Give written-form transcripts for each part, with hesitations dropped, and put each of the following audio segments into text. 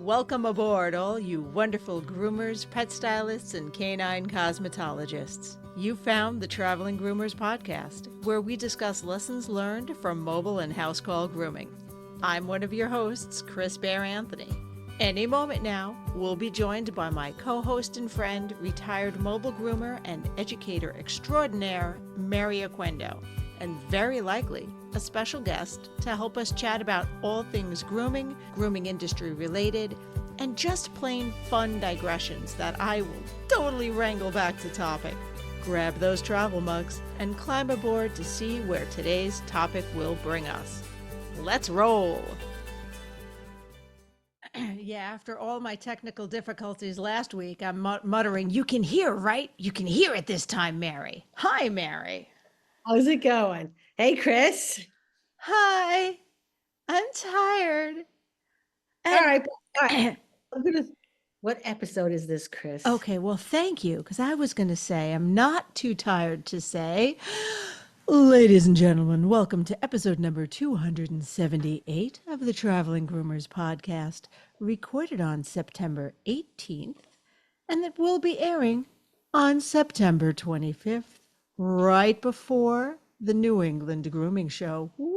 Welcome aboard, all you wonderful groomers, pet stylists, and canine cosmetologists. You found the Traveling Groomers Podcast, where we discuss lessons learned from mobile and house call grooming. I'm one of your hosts, Chris Bear Anthony. Any moment now, we'll be joined by my co-host and friend, retired mobile groomer and educator extraordinaire, Mary Oquendo, and very likely a special guest to help us chat about all things grooming, grooming industry related, and just plain fun digressions that I will totally wrangle back to topic. Grab those travel mugs and climb aboard to see where today's topic will bring us. Let's roll! Yeah, after all my technical difficulties last week, I'm muttering, "You can hear, right? You can hear it this time, Mary." Hi, Mary. How's it going? Hey, Chris. Hi. I'm tired. All right. What episode is this, Chris? Okay, well, thank you, because I was going to say I'm not too tired to say, ladies and gentlemen, welcome to episode number 278 of the Traveling Groomers Podcast, recorded on September 18th, and that will be airing on September 25th, right before the New England Grooming Show. Whee!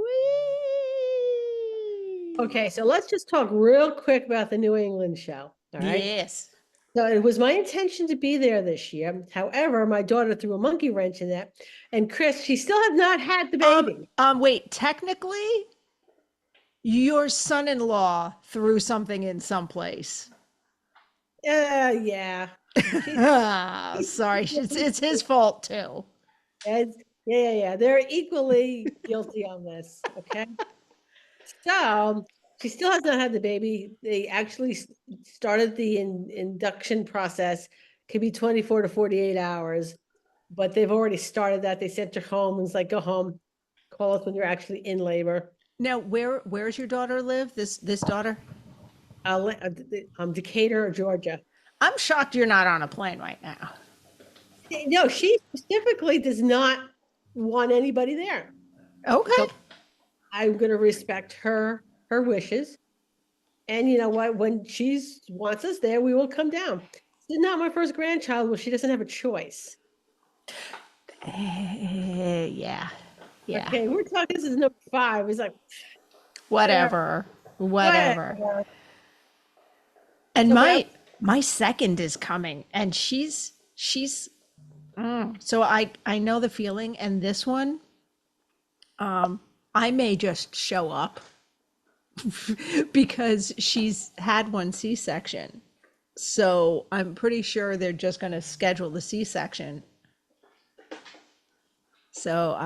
Okay, so let's just talk real quick about the New England show. All right. Yes. So it was my intention to be there this year. However, my daughter threw a monkey wrench in that. And Chris, she still has not had the baby. Wait, technically, your son-in-law threw something in someplace. Yeah. Sorry, it's his fault too. Yeah. They're equally guilty on this. Okay. So she still has not had the baby. They actually started the induction process. Could be 24 to 48 hours, but they've already started that. They sent her home and it's like, go home, call us when you're actually in labor. Now, where's your daughter live? This daughter? Decatur, Georgia. I'm shocked you're not on a plane right now. No, she specifically does not want anybody there. Okay. So I'm going to respect her wishes. And you know what? When she wants us there, we will come down. This is not my first grandchild. Well, she doesn't have a choice. Yeah. Okay, we're talking, this is number 5. It's like, whatever. And so my second is coming, and she's so I know the feeling. And this one, I may just show up because she's had one C-section. So I'm pretty sure they're just going to schedule the C-section. So,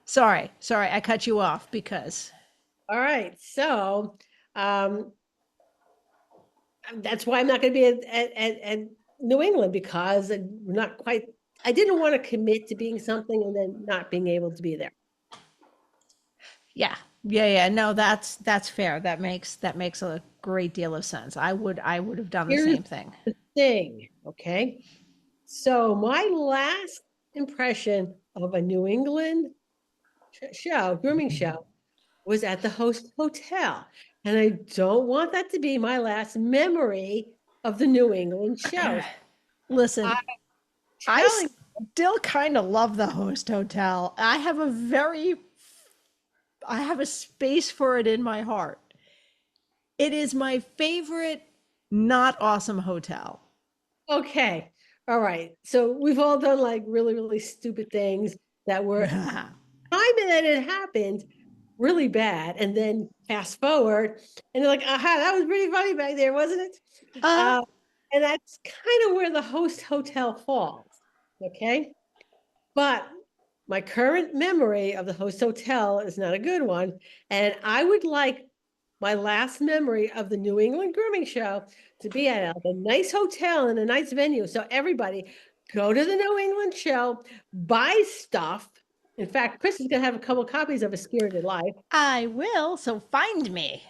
sorry, I cut you off because. All right. So, that's why I'm not going to be at New England, because I didn't want to commit to being something and then not being able to be there. Yeah. No, that's fair. That makes a great deal of sense. I would have done the same thing. Okay. So my last impression of a New England grooming show, was at the Host Hotel. And I don't want that to be my last memory of the New England show. Listen, I still kind of love the Host Hotel. I have a space for it in my heart. It is my favorite not awesome hotel. Okay. All right. So we've all done like really, really stupid things that were time that it happened really bad, and then fast forward and they're like, aha, that was pretty funny back there, wasn't it? And that's kind of where the Host Hotel falls. Okay. But my current memory of the Host Hotel is not a good one. And I would like my last memory of the New England Grooming Show to be at a nice hotel and a nice venue. So everybody go to the New England show, buy stuff. In fact, Chris is going to have a couple of copies of A Spirited Life. I will. So find me.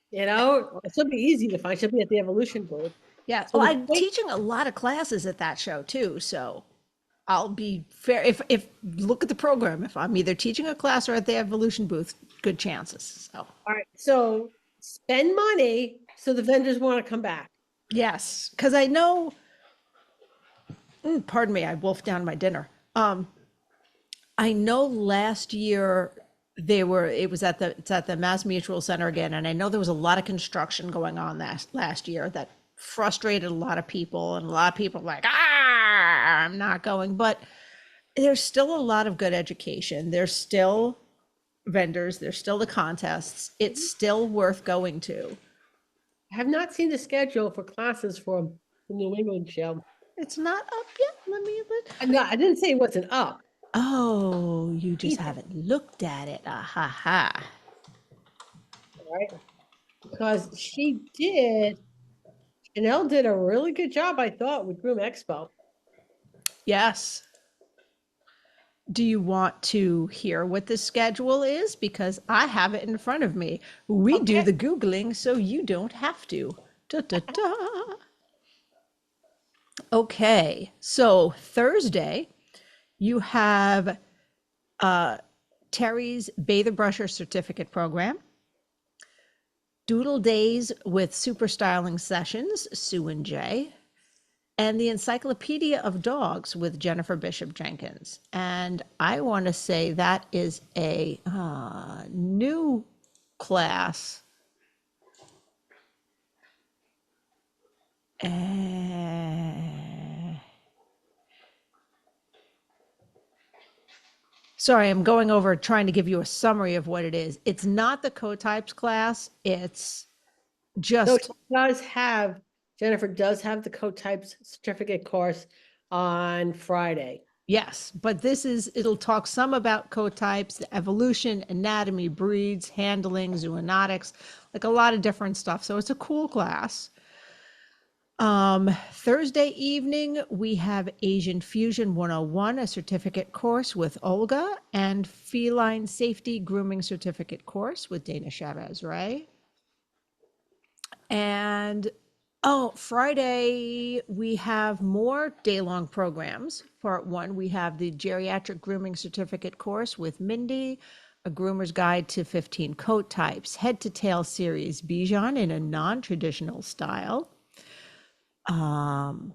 You know, it should be easy to find. She'll be at the Evolution booth. Yeah. So I'm teaching a lot of classes at that show too. So I'll be fair. If look at the program, if I'm either teaching a class or at the Evolution booth, good chances. So. All right. So spend money So the vendors want to come back. Yes, because I know, pardon me, I wolfed down my dinner. I know last year it's at the Mass Mutual Center again, and I know there was a lot of construction going on last year that frustrated a lot of people, and a lot of people were like, I'm not going. But there's still a lot of good education. There's still vendors, there's still the contests. It's still worth going to. I have not seen the schedule for classes for the New England show. It's not up yet. No, I didn't say it wasn't up. Oh, you just haven't looked at it. Ah ha ha. Right? Because Chanel did a really good job, I thought, with Groom Expo. Yes. Do you want to hear what the schedule is? Because I have it in front of me. We do the Googling, so you don't have to. Da, da, da. Okay, so Thursday, you have Terry's Bather Brusher Certificate Program, Doodle Days with Super Styling Sessions, Sue and Jay, and the Encyclopedia of Dogs with Jennifer Bishop Jenkins. And I want to say that is a new class. Sorry, I'm going over trying to give you a summary of what it is. It's not the co-types class. It's just. So Jennifer does have the co-types certificate course on Friday. Yes, but it'll talk some about co-types, the evolution, anatomy, breeds, handling, zoonotics, like a lot of different stuff. So it's a cool class. Thursday evening, we have Asian Fusion 101, a certificate course with Olga, and Feline Safety Grooming Certificate course with Dana Chavez, right? And Friday, we have more day-long programs. Part 1, we have the Geriatric Grooming Certificate course with Mindy, a groomer's guide to 15 coat types, head to tail series, Bichon in a non-traditional style. And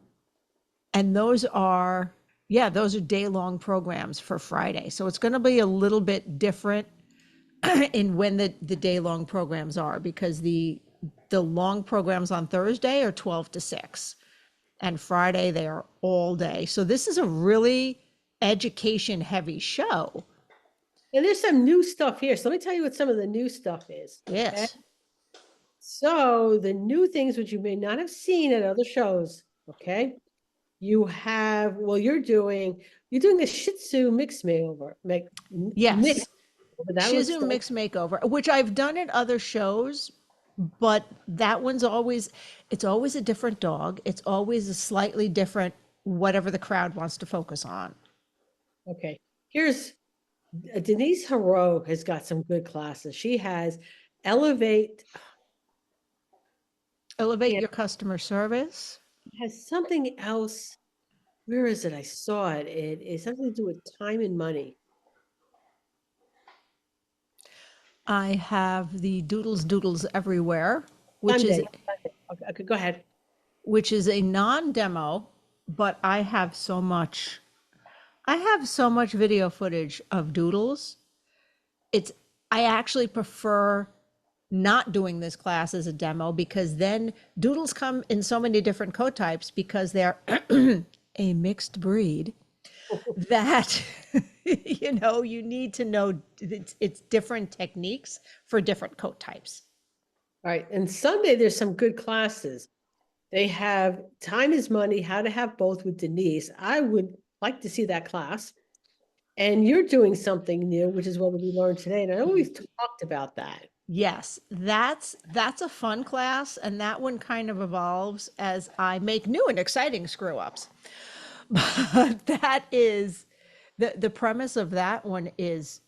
those are day-long programs for Friday. So it's going to be a little bit different in when the day-long programs are, because the long programs on Thursday are 12 to 6, and Friday they are all day. So this is a really education-heavy show. And there's some new stuff here. So let me tell you what some of the new stuff is. Yes. Okay? So the new things which you may not have seen at other shows, okay? You're doing a Shih Tzu mix makeover. Yes. Shih Tzu mix makeover, which I've done at other shows, but that one's it's always a different dog. It's always a slightly different, whatever the crowd wants to focus on. Okay. Here's Denise Haro has got some good classes. She has Elevate Your customer service. Has something else. Where is it? I saw it. It is something to do with time and money. I have the Doodles Everywhere, which Sunday. Okay, go ahead. Which is a non-demo, but I have so much video footage of Doodles. I actually prefer not doing this class as a demo, because then Doodles come in so many different coat types, because they're a mixed breed that you need to know it's different techniques for different coat types. All right. And Sunday, there's some good classes. They have Time is Money, How to Have Both with Denise. I would like to see that class. And you're doing something new, which is what we learned today. And I know we've talked about that. Yes, that's a fun class, and that one kind of evolves as I make new and exciting screw ups. But that is the premise of that one is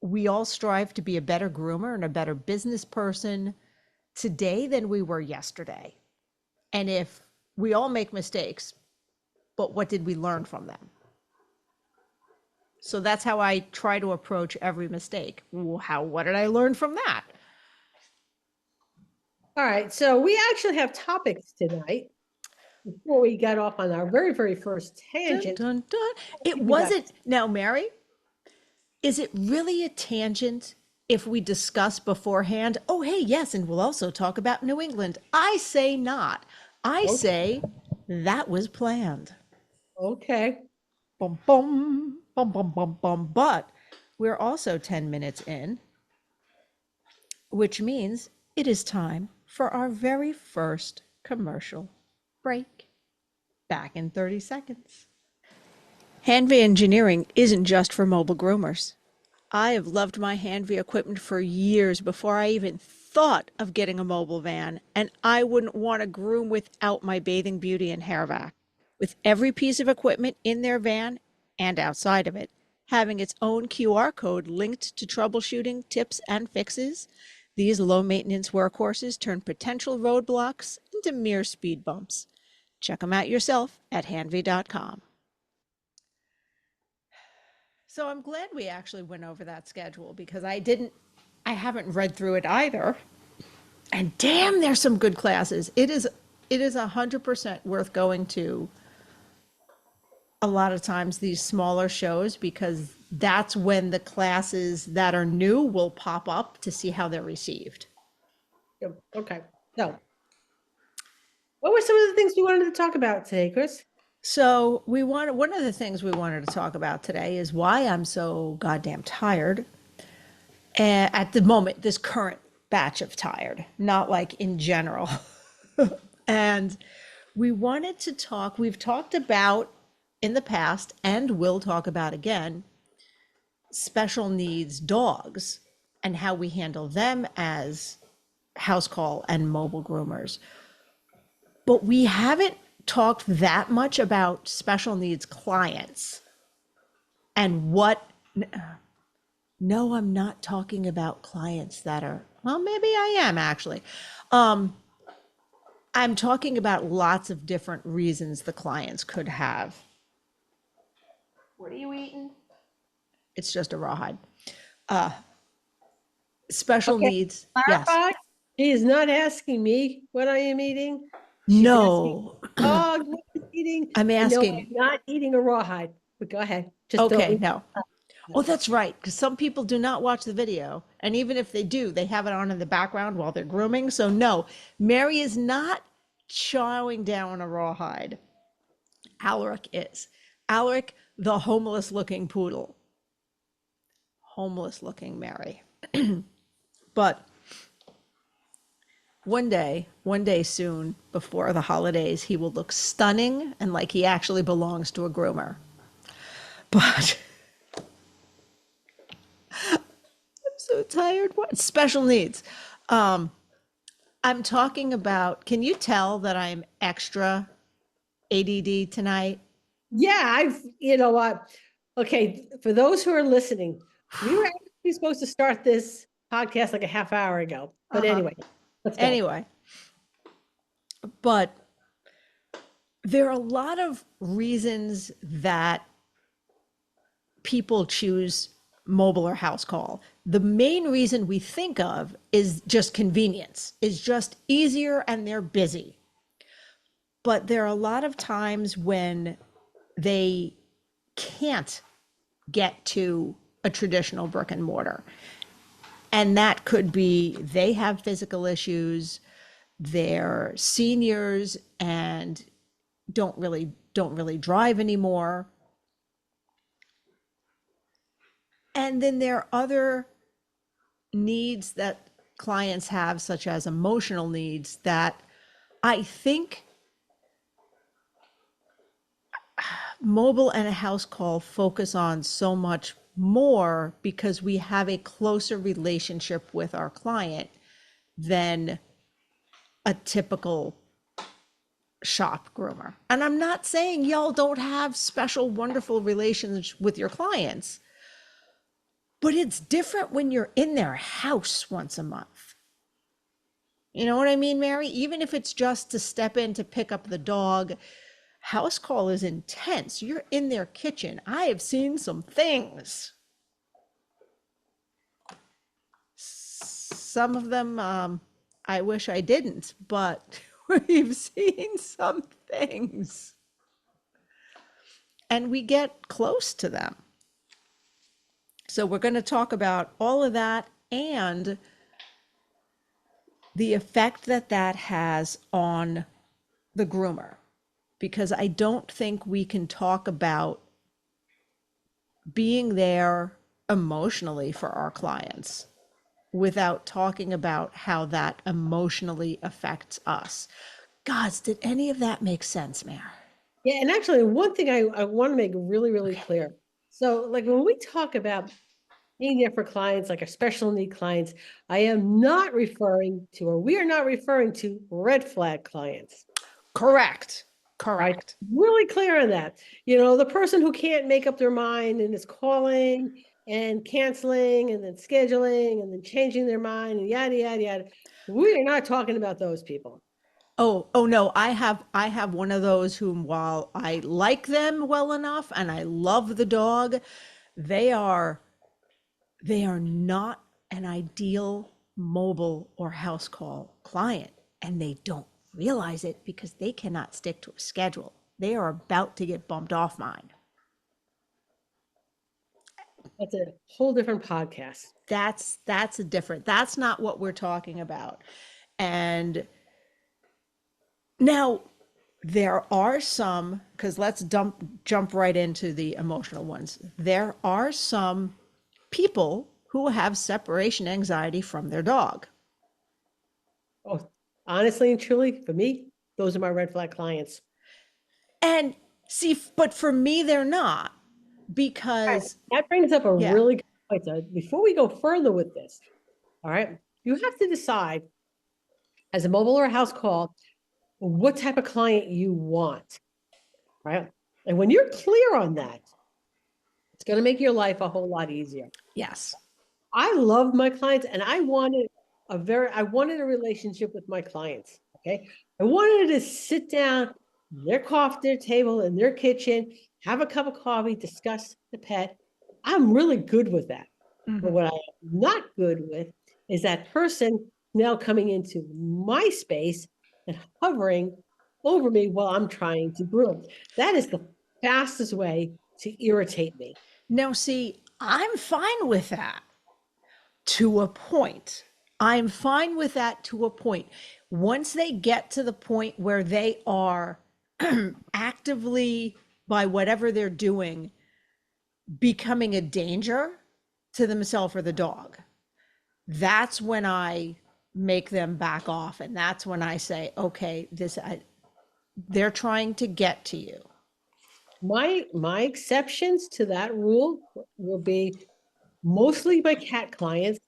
we all strive to be a better groomer and a better business person today than we were yesterday. And if we all make mistakes, but what did we learn from them? So that's how I try to approach every mistake. What did I learn from that? All right. So we actually have topics tonight. Before we got off on our very, very first Dun, tangent, dun, dun. It we got wasn't. Now, Mary, is it really a tangent if we discuss beforehand? Oh, hey, yes, and we'll also talk about New England. I say not. I okay. say that was planned. Okay. Bum, bum, bum, bum, bum, bum. But we're also 10 minutes in, which means it is time for our very first commercial break. Back in 30 seconds. Hanvey Engineering isn't just for mobile groomers. I have loved my Hanvey equipment for years before I even thought of getting a mobile van, and I wouldn't want to groom without my Bathing Beauty and hair vac. With every piece of equipment in their van and outside of it having its own QR code linked to troubleshooting tips and fixes, these low maintenance workhorses turn potential roadblocks into mere speed bumps. Check them out yourself at hanvey.com. So I'm glad we actually went over that schedule because I haven't read through it either. And damn, there's some good classes. It is 100% worth going to a lot of times these smaller shows because that's when the classes that are new will pop up to see how they're received. Okay. So, what were some of the things you wanted to talk about today, Chris? So one of the things we wanted to talk about today is why I'm so goddamn tired. At the moment, this current batch of tired, not like in general. And we wanted to talk, we've talked about in the past and will talk about again, special needs dogs and how we handle them as house call and mobile groomers. But we haven't talked that much about special needs clients and what. No, I'm not talking about clients that are, well, maybe I am actually. Um, I'm talking about lots of different reasons the clients could have. What are you eating? It's just a rawhide. Special Okay. needs, yes. Clarify. She is not asking me what I am eating. She's asking No, the dog what he's eating. I'm And no, I'm asking. not eating a rawhide. But go ahead. Just Okay, don't. no. Oh, that's right, because some people do not watch the video. And even if they do, they have it on in the background while they're grooming. So, no, Mary is not chowing down a rawhide. Alaric is. Alaric, the homeless looking poodle. Homeless looking Mary. But one day soon, before the holidays, he will look stunning and like he actually belongs to a groomer. But I'm so tired. What? Special needs. I'm talking about, can you tell that I'm extra ADD tonight? Yeah, you know what? Okay, for those who are listening, we were actually supposed to start this podcast like a half hour ago. But Uh-huh. anyway, let's go. Anyway, but there are a lot of reasons that people choose mobile or house call. The main reason we think of is just convenience, is just easier and they're busy. But there are a lot of times when they can't get to a traditional brick and mortar. And that could be they have physical issues, they're seniors and don't really drive anymore. And then there are other needs that clients have, such as emotional needs, that I think mobile and a house call focus on so much more because we have a closer relationship with our client than a typical shop groomer. And I'm not saying y'all don't have special, wonderful relations with your clients, but it's different when you're in their house once a month. You know what I mean, Mary? Even if it's just to step in to pick up the dog, house call is intense. You're in their kitchen. I have seen some things. Some of them I wish I didn't, but we've seen some things and we get close to them. So we're going to talk about all of that and the effect that that has on the groomer, because I don't think we can talk about being there emotionally for our clients without talking about how that emotionally affects us. Gods, did any of that make sense, Mare? Yeah, and actually, one thing I want to make really, really clear. So, like when we talk about being there for clients, like our special need clients, I am not referring to, or we are not referring to red flag clients. Correct. Right? Correct. Really clear on that. You know, the person who can't make up their mind and is calling and canceling and then scheduling and then changing their mind and yada, yada, yada. We are not talking about those people. Oh no, I have one of those whom, while I like them well enough and I love the dog, they are they are not an ideal mobile or house call client, and they don't realize it because they cannot stick to a schedule. They are about to get bumped off mine. That's a whole different podcast. That's a different, that's not what we're talking about. And now there are some, because let's jump right into the emotional ones. There are some people who have separation anxiety from their dog. Oh, honestly and truly, for me, those are my red flag clients. And see, but for me, they're not, All right, because, that brings up a yeah. really good point. So before we go further with this, all right, you have to decide as a mobile or a house call what type of client you want, right? And when you're clear on that, it's going to make your life a whole lot easier. Yes. I love my clients and I wanted a relationship with my clients. Okay. I wanted to sit down, their coffee table in their kitchen, have a cup of coffee, discuss the pet. I'm really good with that. But what I'm not good with is that person now coming into my space and hovering over me while I'm trying to groom. That is the fastest way to irritate me. Now, see, I'm fine with that to a point. I'm fine with that to a point. Once they get to the point where they are actively, by whatever they're doing, becoming a danger to themselves or the dog, that's when I make them back off. And that's when I say, okay, they're trying to get to you. My exceptions to that rule will be mostly my cat clients,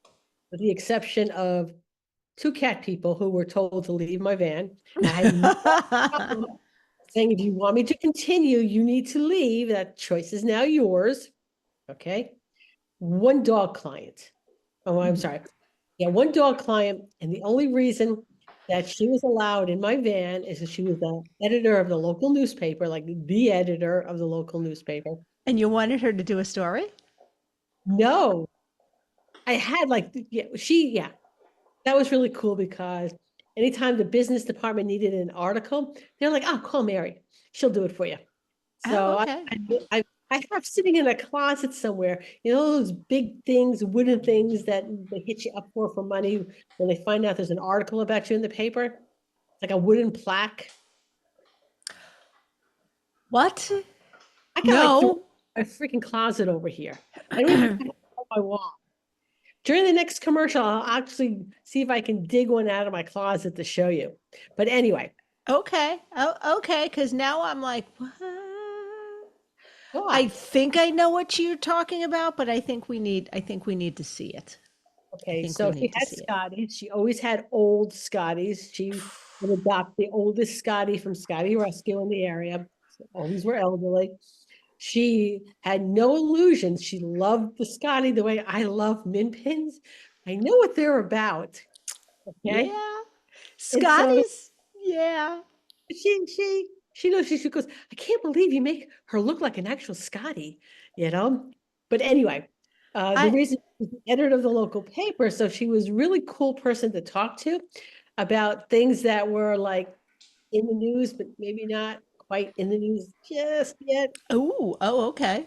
with the exception of 2 cat people who were told to leave my van. And I had no problem saying, if you want me to continue, you need to leave. That choice is now yours. Okay. 1 dog client. Oh, I'm sorry. Yeah, 1 dog client. And the only reason that she was allowed in my van is that she was the editor of the local newspaper, like the editor of the local newspaper. And you wanted her to do a story? No, I had like, yeah, that was really cool because anytime the business department needed an article, they're like, oh, call Mary. She'll do it for you. Oh, So okay. I have sitting in a closet somewhere, you know, those big things, wooden things that they hit you up for money when they find out there's an article about you in the paper. It's like a wooden plaque. What? I got like 3 No. a freaking closet over here. I don't even have it on my wall. During the next commercial, I'll actually see if I can dig one out of my closet to show you. But anyway, Okay. Oh, okay. Because now I'm like, what? I what? think I know what you're talking about, but I think we need to see it. I Okay, think we so she need to had see it. Scotties. She always had old Scotties. She would adopt the oldest Scotty from Scotty Rescue in the area. So all these were elderly. She had no illusions. She loved the Scotty the way I love min pins. I know what they're about. Okay. Yeah. And so Scotty's, yeah. she knows she goes, I can't believe you make her look like an actual Scotty, you know? But anyway, the I reason she was the editor of the local paper, so she was a really cool person to talk to. about things that were like in the news, but maybe not quite in the news just yet. Oh, okay.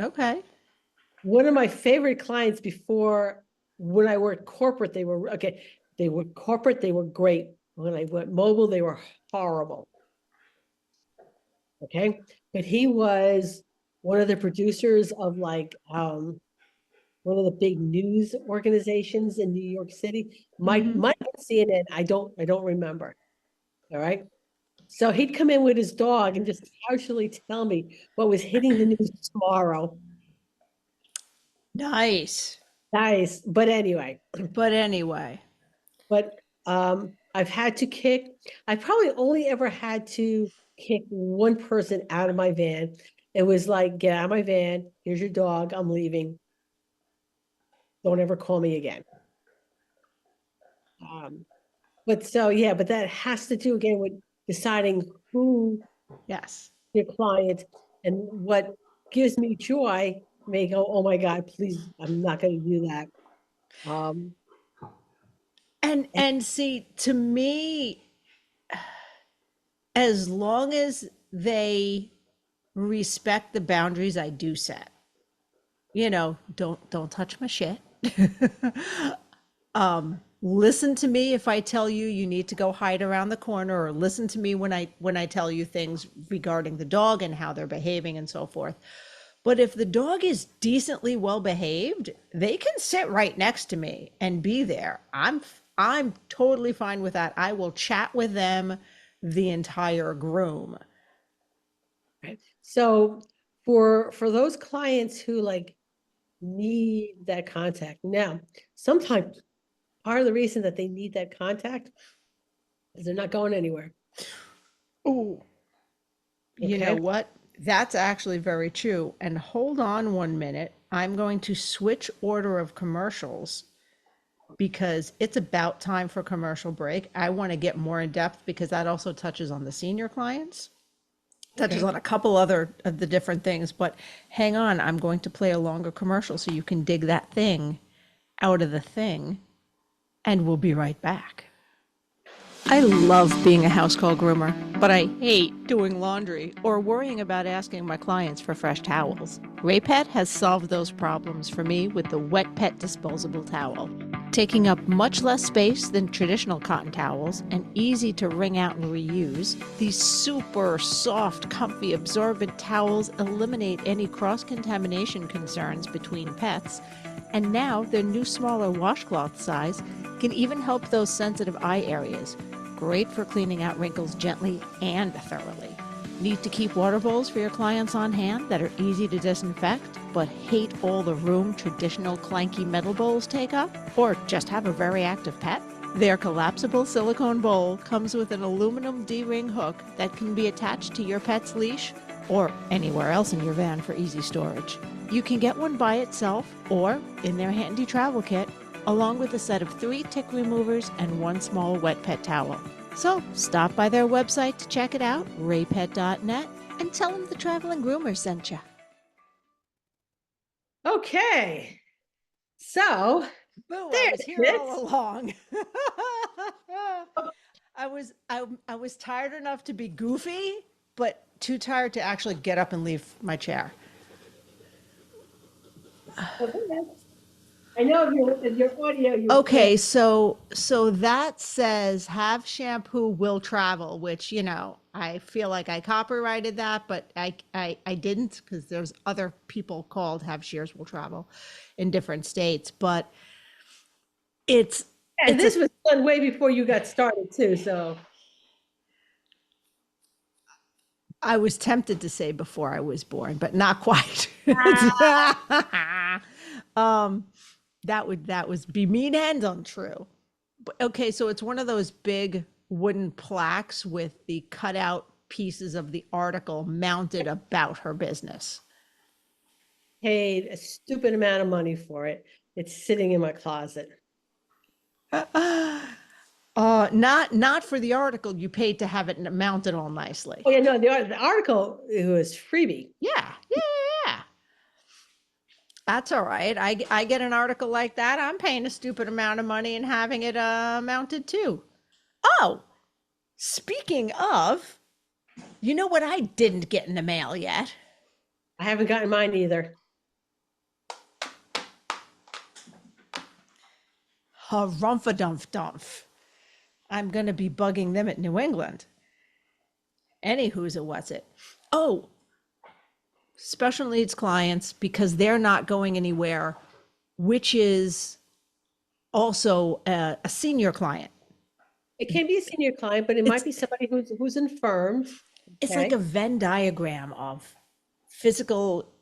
Okay. One of my favorite clients before, when I worked corporate, they were okay. They were corporate, they were great. When I went mobile, they were horrible. Okay. But he was one of the producers of like one of the big news organizations in New York City. Might Mm-hmm. have been CNN. I don't remember. All right. So he'd come in with his dog and just casually tell me what was hitting the news tomorrow. Nice. Nice. But anyway, But anyway. but I've had to kick. I probably only ever had to kick one person out of my van. It was like, get out of my van. Here's your dog. I'm leaving. Don't ever call me again. Um, but so yeah, but that has to do again with deciding who Yes. your client, and what gives me joy may go, oh my God, please, I'm not going to do that. Um, And see, to me, as long as they respect the boundaries I do set, don't touch my shit. Listen to me if I tell you you need to go hide around the corner, or listen to me when I tell you things regarding the dog and how they're behaving and so forth. But if the dog is decently well behaved, they can sit right next to me and be there. I'm totally fine with that. I will chat with them the entire groom. right. So for those clients who like need that contact, now sometimes part of the reason that they need that contact is they're not going anywhere. Oh, you know Okay. what? That's actually very true. And hold on 1 minute. I'm going to switch order of commercials because it's about time for commercial break. I want to get more in depth because that also touches on the senior clients, touches Okay. on a couple other of the different things. But hang on, I'm going to play a longer commercial so you can dig that thing out of the thing, and we'll be right back. I love being a house call groomer, but I hate doing laundry or worrying about asking my clients for fresh towels. Raypet has solved those problems for me with the Wet Pet disposable towel. Taking up much less space than traditional cotton towels and easy to wring out and reuse, these super soft, comfy, absorbent towels eliminate any cross-contamination concerns between pets, and now their new smaller washcloth size can even help those sensitive eye areas. Great for cleaning out wrinkles gently and thoroughly. Need to keep water bowls for your clients on hand that are easy to disinfect, but hate all the room traditional clanky metal bowls take up? Or just have a very active pet? Their collapsible silicone bowl comes with an aluminum D-ring hook that can be attached to your pet's leash or anywhere else in your van for easy storage. You can get one by itself or in their handy travel kit, along with a set of 3 tick removers and 1 small wet pet towel. So stop by their website to check it out, raypet.net, and tell them the Traveling Groomers sent you. Okay. So Boo, I was there's here it. all along. I was tired enough to be goofy, but too tired to actually get up and leave my chair. I know your audio, you can't. Okay, so that says have shampoo will travel, which I feel like I copyrighted that, but I didn't because there's other people called have shears will travel in different states, but it's And it's a this was done way before you got started too. So I was tempted to say before I was born, but not quite. um that was be mean and untrue. But okay, so it's one of those big wooden plaques with the cutout pieces of the article mounted about her business. paid a stupid amount of money for it. It's sitting in my closet. Not for the article. You paid to have it mounted all nicely. Oh yeah, no, the article, it was freebie. Yeah. That's all right. I get an article like that. I'm paying a stupid amount of money and having it mounted too. Oh, speaking of, you know what I didn't get in the mail yet? I haven't gotten mine either. Harumph-a-dumph-dumph. I'm going to be bugging them at New England. Anywho's what's it? Oh, special needs clients, because they're not going anywhere, which is also a senior client. It can be a senior client, but it might be somebody who's infirmed. It's like a Venn diagram of physical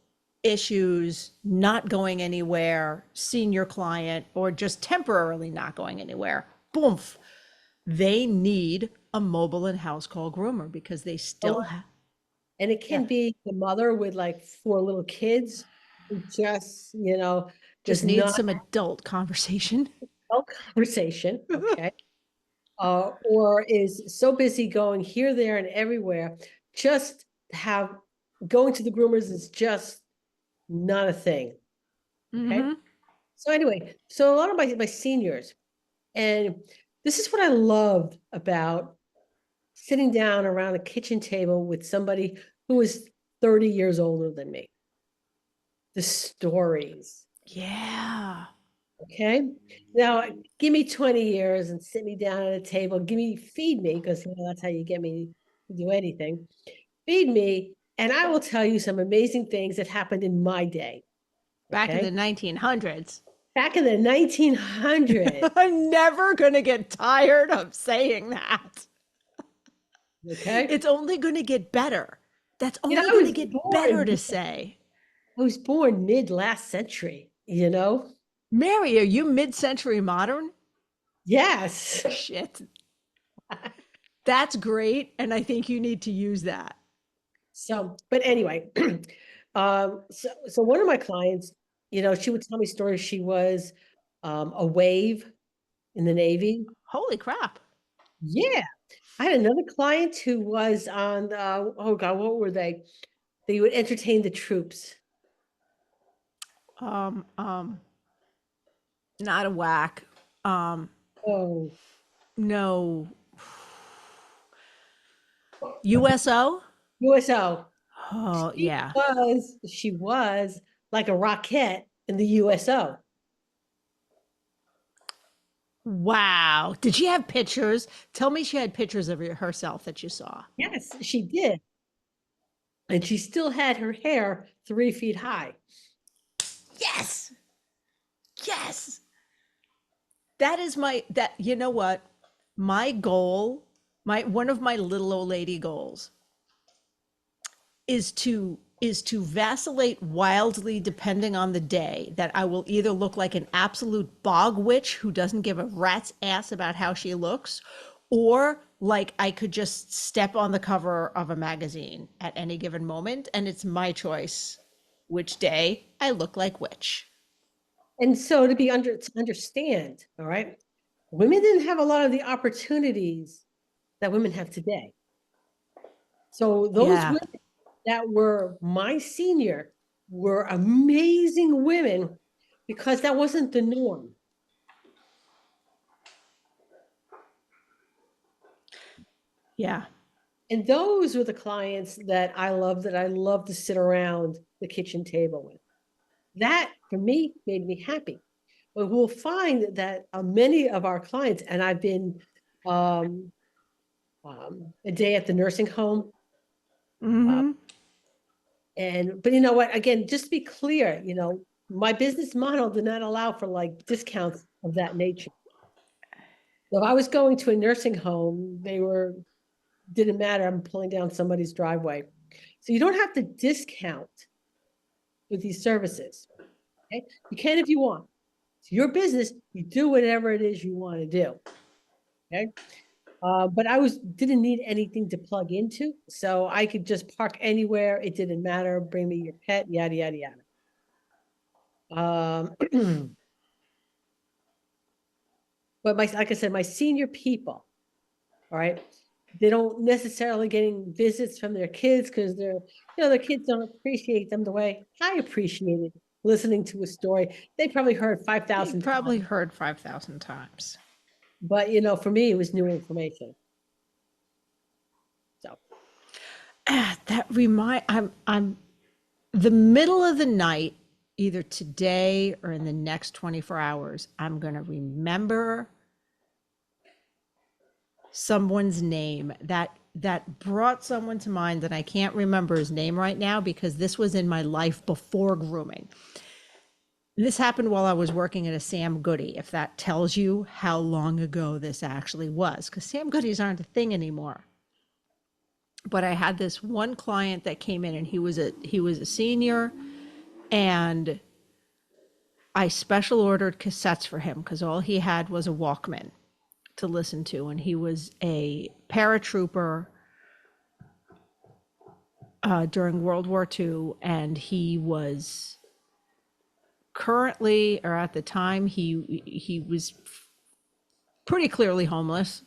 issues, not going anywhere, senior client, or just temporarily not going anywhere. Boom. They need a mobile in-house call groomer because they still have. And it can be the mother with like 4 little kids who just, Just need some adult conversation. Adult conversation, okay? Or is so busy going here, there, and everywhere, just going to the groomers is just not a thing. Okay. Mm-hmm. So anyway, so a lot of my seniors, and this is what I loved about sitting down around a kitchen table with somebody who is 30 years older than me. The stories. Yeah. Okay. Now give me 20 years and sit me down at a table, feed me, because that's how you get me to do anything. Feed me, and I will tell you some amazing things that happened in my day. Back in the 1900s. Back in the 1900s. I'm never going to get tired of saying that. Okay. It's only going to get better. That's only going to get better to say. I was born mid last century, Mary, are you mid-century modern? Yes. Shit. That's great. And I think you need to use that. So, but anyway, so one of my clients, she would tell me stories. She was a wave in the Navy. Holy crap. Yeah. I had another client who was on, oh God, what were they? They would entertain the troops. Not a whack. Oh. No. USO? USO. Oh, yeah. She was like a rocket in the USO. Wow. Did she have pictures? Tell me she had pictures of herself that you saw. Yes, she did. And she still had her hair 3 feet high. Yes. Yes. That is you know what? My goal, one of my little old lady goals is to vacillate wildly depending on the day, that I will either look like an absolute bog witch who doesn't give a rat's ass about how she looks, or like I could just step on the cover of a magazine at any given moment, and it's my choice which day I look like which. And so to understand, all right, women didn't have a lot of the opportunities that women have today. So those women that were my senior were amazing women because that wasn't the norm. Yeah. And those were the clients that I love to sit around the kitchen table with. That, for me, made me happy. But we'll find that many of our clients, and I've been a day at the nursing home. Mm-hmm. But you know what? Again, just to be clear, my business model did not allow for like discounts of that nature. So if I was going to a nursing home, didn't matter. I'm pulling down somebody's driveway. So you don't have to discount with these services. Okay? You can if you want. It's your business. You do whatever it is you want to do. Okay. But I didn't need anything to plug into, so I could just park anywhere. It didn't matter. Bring me your pet, yada yada yada. But like I said, my senior people, all right, they don't necessarily getting visits from their kids because their kids don't appreciate them the way I appreciated listening to a story. They probably heard 5,000 times. Probably heard 5,000 times. But, for me, it was new information. So, I'm the middle of the night, either today or in the next 24 hours, I'm going to remember someone's name that brought someone to mind that I can't remember his name right now because this was in my life before grooming. This happened while I was working at a Sam Goody, if that tells you how long ago this actually was, because Sam Goodies aren't a thing anymore. But I had this one client that came in and he was a senior, and I special ordered cassettes for him because all he had was a Walkman to listen to, and he was a paratrooper during World War II, and he was currently, or at the time, he was pretty clearly homeless,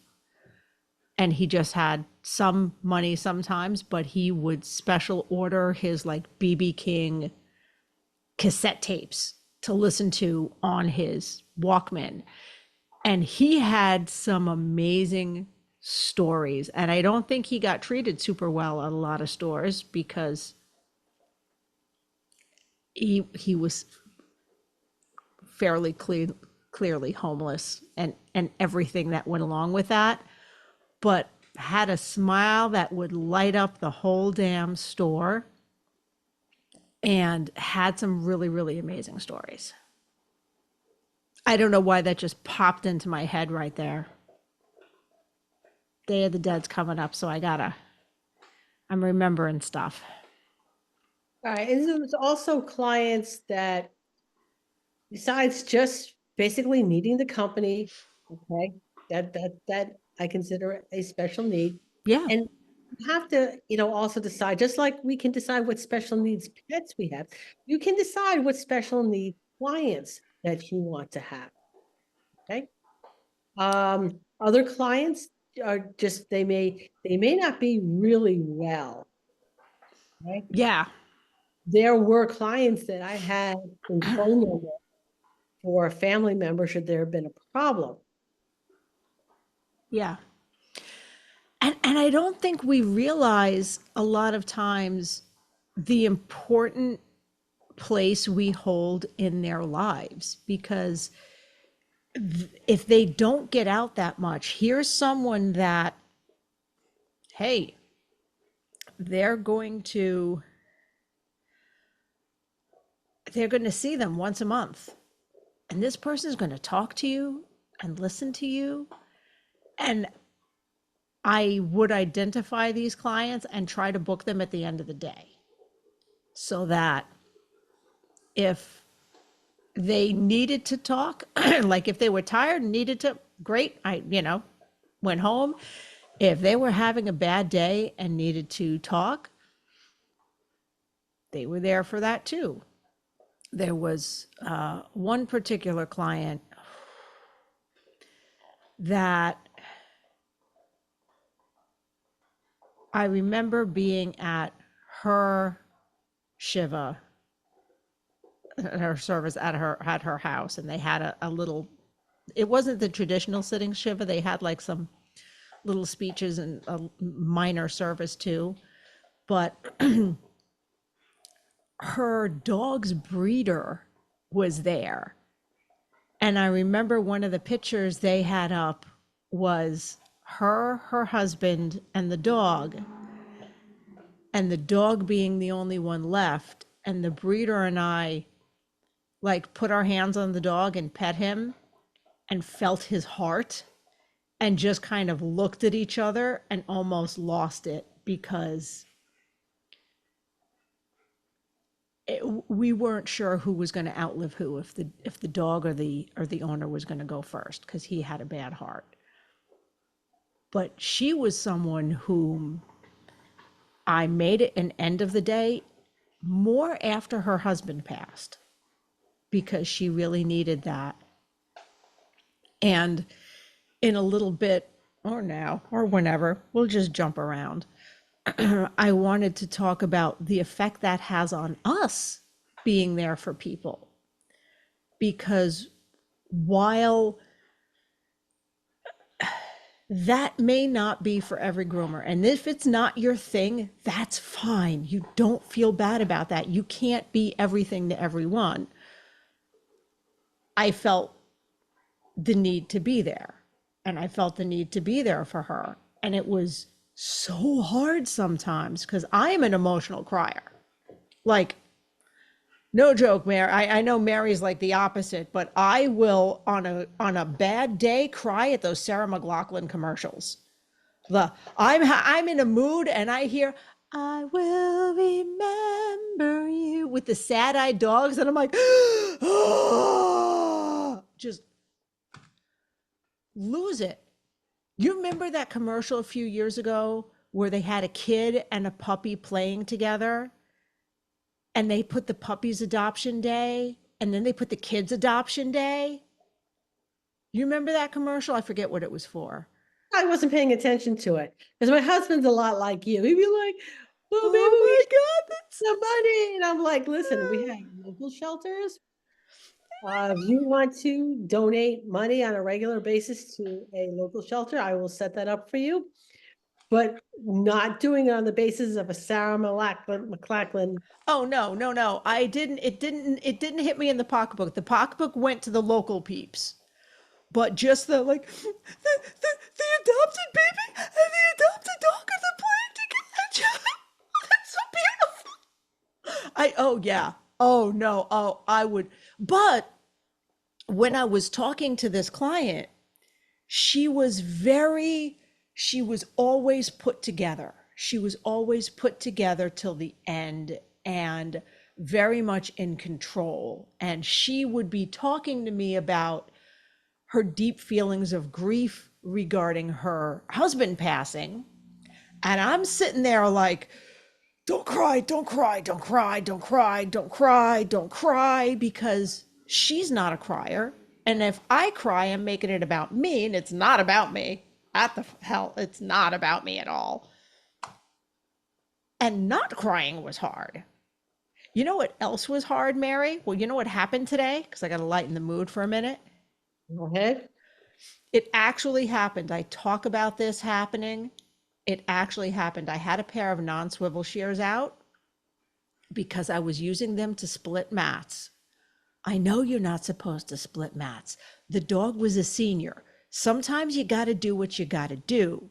and he just had some money sometimes, but he would special order his like BB King cassette tapes to listen to on his Walkman. And he had some amazing stories. And I don't think he got treated super well at a lot of stores because he was fairly clearly homeless and everything that went along with that, but had a smile that would light up the whole damn store and had some really, really amazing stories. I don't know why that just popped into my head right there. Day of the Dead's coming up, so I'm remembering stuff. all right. And there's also clients that, besides just basically needing the company, okay, that I consider a special need. Yeah. And you have to, also decide, just like we can decide what special needs pets we have, you can decide what special need clients that you want to have. Okay. Other clients are just, they may not be really well. Right. Yeah. There were clients that I had in phone number for a family member should there have been a problem. Yeah. And I don't think we realize a lot of times the important place we hold in their lives, because if they don't get out that much, here's someone that, hey, they're going to see them once a month, and this person is going to talk to you and listen to you. And I would identify these clients and try to book them at the end of the day, so that if they needed to talk, like if they were tired and needed to, great, I went home. If they were having a bad day and needed to talk, they were there for that too. There was one particular client that I remember being at her Shiva, her service at her house, and they had a little, it wasn't the traditional sitting Shiva. They had like some little speeches and a minor service too. But her dog's breeder was there. And I remember one of the pictures they had up was her husband, and the dog being the only one left. And the breeder and I like put our hands on the dog and pet him and felt his heart and just kind of looked at each other and almost lost it, because we weren't sure who was going to outlive who, if the dog or the owner was going to go first, because he had a bad heart. But she was someone whom I made it an end of the day more after her husband passed, because she really needed that. And in a little bit, or now, or whenever, we'll just jump around. I wanted to talk about the effect that has on us being there for people. Because while That may not be for every groomer. And if it's not your thing, that's fine. You don't feel bad about that. You can't be everything to everyone. I felt the need to be there. And I felt the need to be there for her. And it was so hard sometimes because I am an emotional crier. Like, no joke, Mary. I know Mary's like the opposite, but I will on a bad day cry at those Sarah McLachlan commercials. I'm in a mood and I hear I will remember you with the sad-eyed dogs and I'm like oh, just lose it. You remember that commercial a few years ago where they had a kid and a puppy playing together and they put the puppy's adoption day and then they put the kid's adoption day? You remember that commercial? I forget what it was for. I wasn't paying attention to it because my husband's a lot like you. He'd be like, well, maybe Oh we my should God, that's some money. And I'm like, listen, we have local shelters. If you want to donate money on a regular basis to a local shelter, I will set that up for you. But not doing it on the basis of a Sarah McLachlan. oh no. It didn't hit me in the pocketbook. The pocketbook went to the local peeps. But just the like the adopted baby and the adopted dog are the playing together. That's so beautiful. Oh yeah. Oh no. Oh, I would. But when I was talking to this client, she was always put together. She was always put together till the end and very much in control. And she would be talking to me about her deep feelings of grief regarding her husband passing. And I'm sitting there like, don't cry, don't cry, don't cry, don't cry, don't cry, don't cry, because she's not a crier. And if I cry, I'm making it about me, and it's not about me. At the hell, it's not about me at all. And not crying was hard. You know what else was hard, Mary? Well, you know what happened today? Because I got to lighten the mood for a minute. Go ahead. It actually happened. I talk about this happening. It actually happened. I had a pair of non-swivel shears out because I was using them to split mats. I know you're not supposed to split mats. The dog was a senior. Sometimes you got to do what you got to do.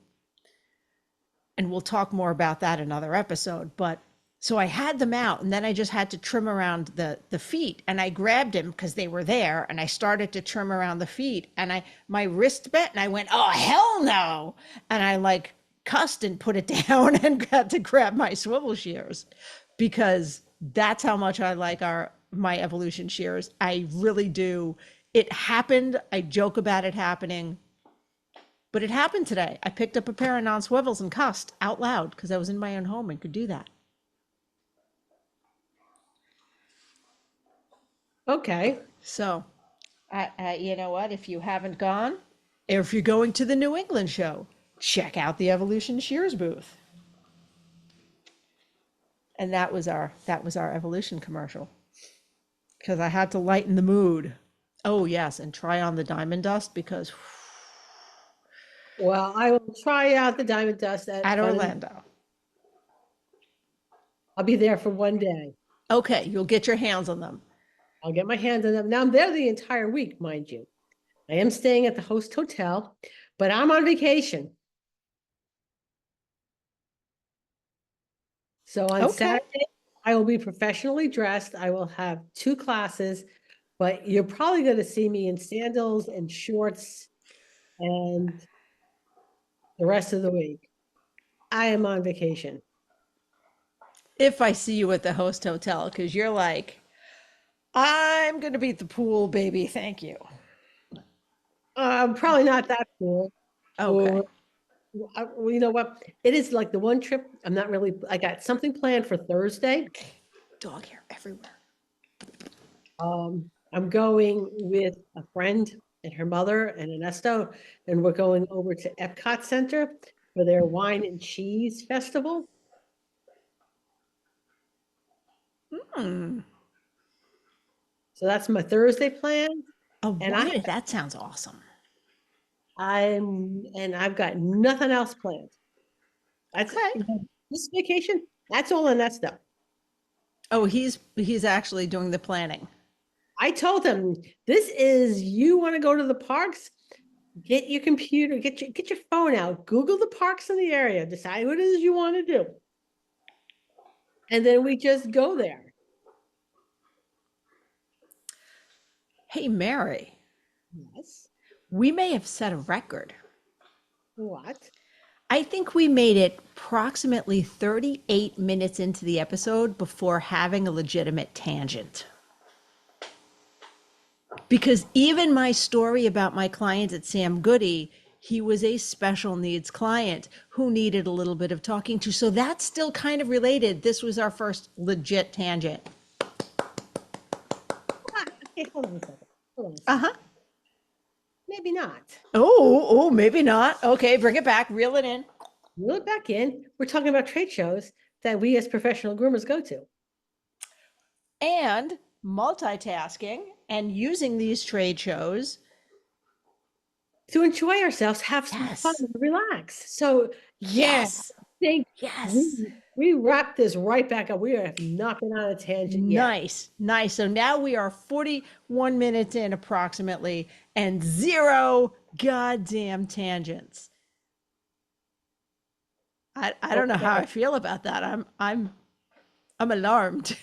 And we'll talk more about that another episode. But so I had them out and then I just had to trim around the feet, and I grabbed him because they were there and I started to trim around the feet and my wrist bent and I went, oh, hell no. And I like cussed and put it down and had to grab my swivel shears because that's how much I like my evolution shears. I really do. It happened. I joke about it happening, but it happened today. I picked up a pair of non-swivels and cussed out loud because I was in my own home and could do that. Okay. So, you know what? If you haven't gone, or if you're going to the New England show, check out the Evolution Shears booth. And that was our Evolution commercial because I had to lighten the mood. Oh yes, and try on the Diamond Dust because Well, I will try out the Diamond Dust at Orlando. I'll be there for one day. Okay, you'll get your hands on them. I'll get my hands on them. Now I'm there the entire week, mind you. I am staying at the host hotel, but I'm on vacation. So on Saturday, I will be professionally dressed. I will have 2 classes, but you're probably going to see me in sandals and shorts and the rest of the week. I am on vacation. If I see you at the host hotel, because you're like, I'm going to be at the pool, baby. Thank you. Probably not that cool. Okay. Well, you know what? It is like the one trip I'm not really, I got something planned for Thursday. Dog hair everywhere. I'm going with a friend and her mother and Ernesto, and we're going over to Epcot Center for their wine and cheese festival. Hmm. So that's my Thursday plan. Oh, And why? That sounds awesome. I've got nothing else planned. That's Okay. this vacation. That's all in that stuff. Oh, he's actually doing the planning. I told him this is you want to go to the parks. Get your computer, get your phone out, Google the parks in the area, decide what it is you want to do. And then we just go there. Hey, Mary, Yes. we may have set a record. What? I think we made it approximately 38 minutes into the episode before having a legitimate tangent. Because even my story about my client at Sam Goody, he was a special needs client who needed a little bit of talking to. So that's still kind of related. This was our first legit tangent. Okay, hold on a second. Uh-huh. Maybe not. Oh, maybe not. Okay, bring it back, reel it in. Reel it back in. We're talking about trade shows that we as professional groomers go to. And multitasking and using these trade shows to enjoy ourselves, have some fun, and relax. So yes, I think yes, we wrap this right back up. We have not been on a tangent yet. Nice. So now we are 41 minutes in approximately, and 0 goddamn tangents. I don't know how I feel about that. I'm alarmed.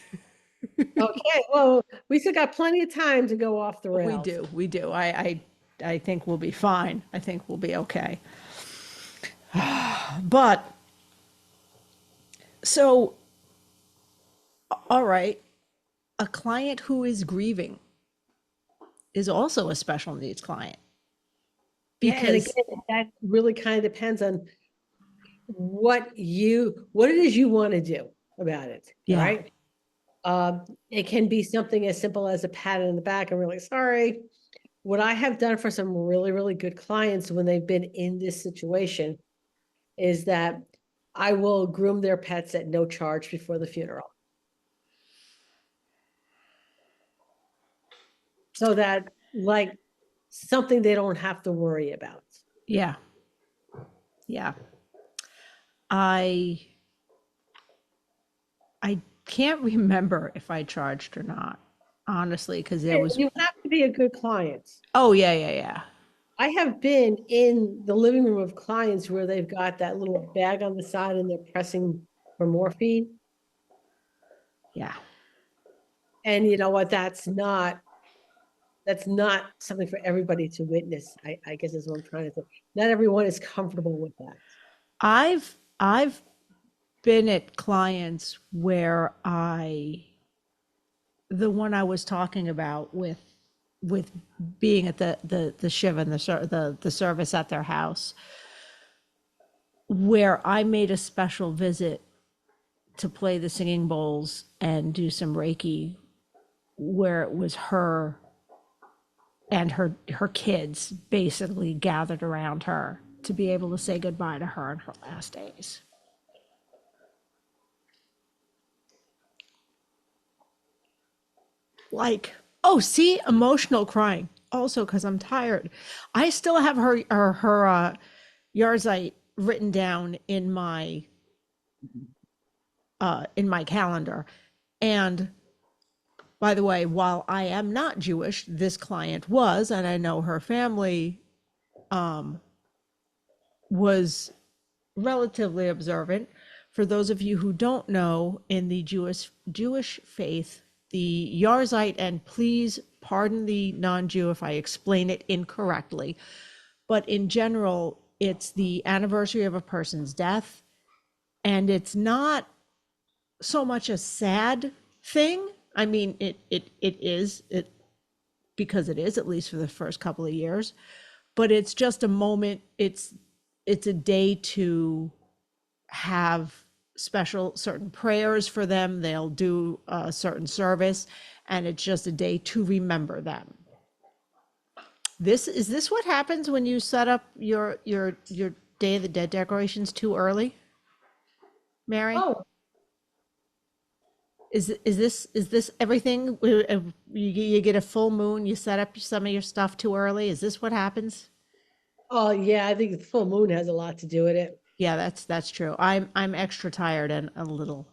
Okay, well, we still got plenty of time to go off the rails. We do. I think we'll be fine. I think we'll be okay. But so, all right, a client who is grieving is also a special needs client. Because and again, that really kind of depends on what it is you want to do about it. Yeah. Right. It can be something as simple as a pat in the back. I'm really sorry. What I have done for some really, really good clients when they've been in this situation is that I will groom their pets at no charge before the funeral. So that like something they don't have to worry about. Yeah. I can't remember if I charged or not, honestly, because there was. You have to be a good client. Oh, yeah. I have been in the living room of clients where they've got that little bag on the side and they're pressing for morphine. Yeah. And you know what? That's not something for everybody to witness. I guess is what I'm trying to say. Not everyone is comfortable with that. I've been at clients where the one I was talking about with being at the shiva and the service at their house, where I made a special visit to play the singing bowls and do some Reiki, where it was her and her kids basically gathered around her to be able to say goodbye to her in her last days. Like, oh, see, emotional crying. Also, because I'm tired. I still have her Yarzite written down in my calendar. And by the way, while I am not Jewish, this client was, and I know her family was relatively observant. For those of you who don't know, in the Jewish faith, the Yarzite, and please pardon the non-Jew if I explain it incorrectly, but in general, it's the anniversary of a person's death, and it's not so much a sad thing. I mean, it is because it is, at least for the first couple of years, but it's just a moment. It's a day to have certain prayers for them. They'll do a certain service, and it's just a day to remember them. Is this what happens when you set up your Day of the Dead decorations too early, Mary? Oh, Is this everything? You get a full moon, you set up some of your stuff too early. Is this what happens? Oh yeah, I think the full moon has a lot to do with it. Yeah, that's true. I'm extra tired and a little,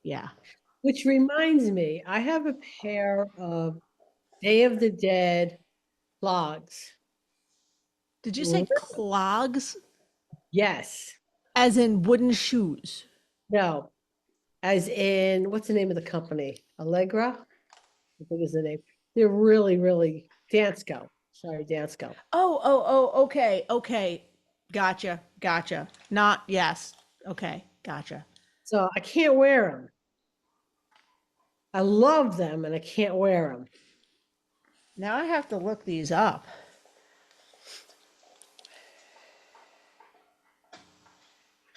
yeah. Which reminds me, I have a pair of Day of the Dead clogs. Did you say R- clogs? Yes. As in wooden shoes? No. As in, what's the name of the company? Allegra? I think is the name. They're really, really Dansko. Sorry, Dansko. Okay, okay. Gotcha, gotcha. Not, yes. Okay, gotcha. So I can't wear them. I love them and I can't wear them. Now I have to look these up.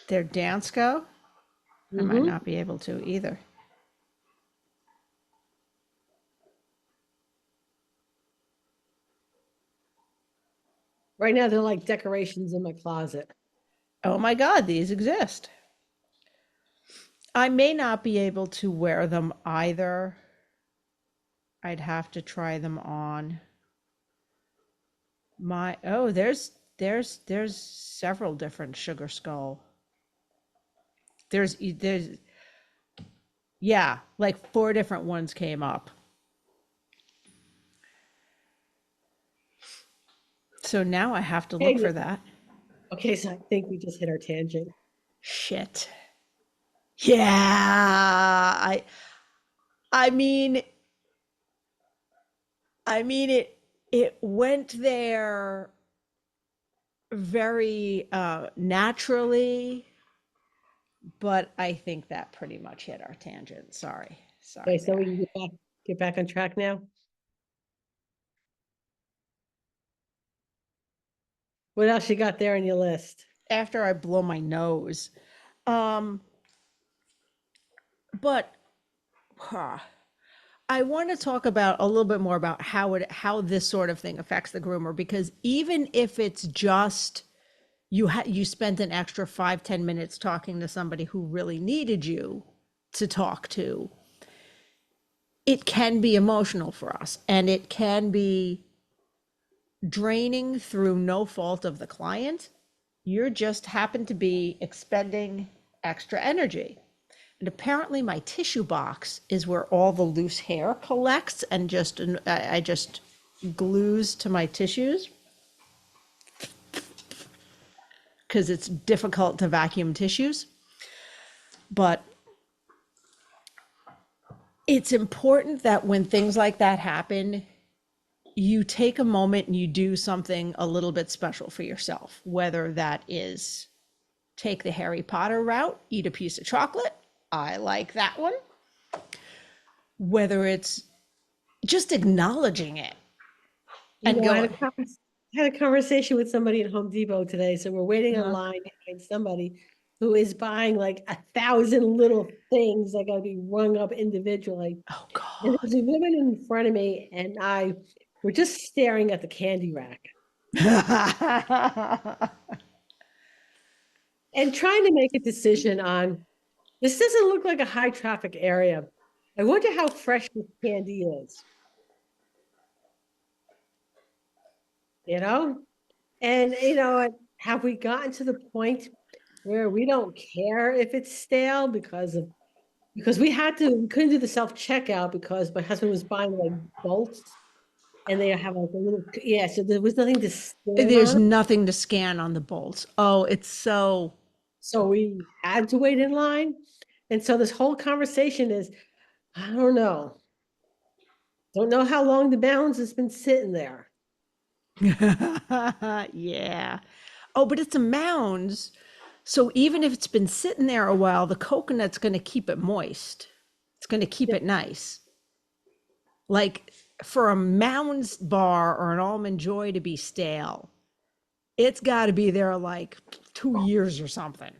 They're Dansko? I might Hmm. not be able to either. Right now, they're like decorations in my closet. Oh my God, these exist. I may not be able to wear them either. I'd have to try them on. There's several different sugar skull. There's yeah, like 4 different ones came up. So now I have to look Hey, for that. okay, so I think we just hit our tangent. Shit. Yeah, I mean it went there very naturally, but I think that pretty much hit our tangent. Sorry. Okay, Sorry so we there. can get back on track now. What else you got there on your list? After I blow my nose. Um but huh, I want to talk about a little bit more about how this sort of thing affects the groomer, because even if it's just you spent an extra 5-10 minutes talking to somebody who really needed you to talk to, it can be emotional for us, and it can be draining through no fault of the client. You're just happen to be expending extra energy. And apparently my tissue box is where all the loose hair collects and I just glues to my tissues because it's difficult to vacuum tissues. But it's important that when things like that happen, you take a moment and you do something a little bit special for yourself, whether that is take the Harry Potter route, eat a piece of chocolate. I like that one. Whether it's just acknowledging it You and know, going, I had a conversation with somebody at Home Depot today. So we're waiting in huh? line to find somebody who is buying like 1,000 little things that got to be rung up individually. Oh And God. there's a woman in front of me, and I were just staring at the candy rack and trying to make a decision on this doesn't look like a high traffic area. I wonder how fresh this candy is, you know? And, have we gotten to the point where we don't care if it's stale because we couldn't do the self checkout because my husband was buying like bolts and they have like a little, yeah, so there was nothing to scan There's on. nothing to scan on the bolts. Oh, it's so. So we had to wait in line. And so this whole conversation is, I don't know. Don't know how long the balance has been sitting there. Yeah. Oh, but it's a mounds. So even if it's been sitting there a while, the coconut's going to keep it moist. It's going to keep Yeah. it nice. Like for a Mounds bar or an Almond Joy to be stale, it's got to be there like 2 years or something.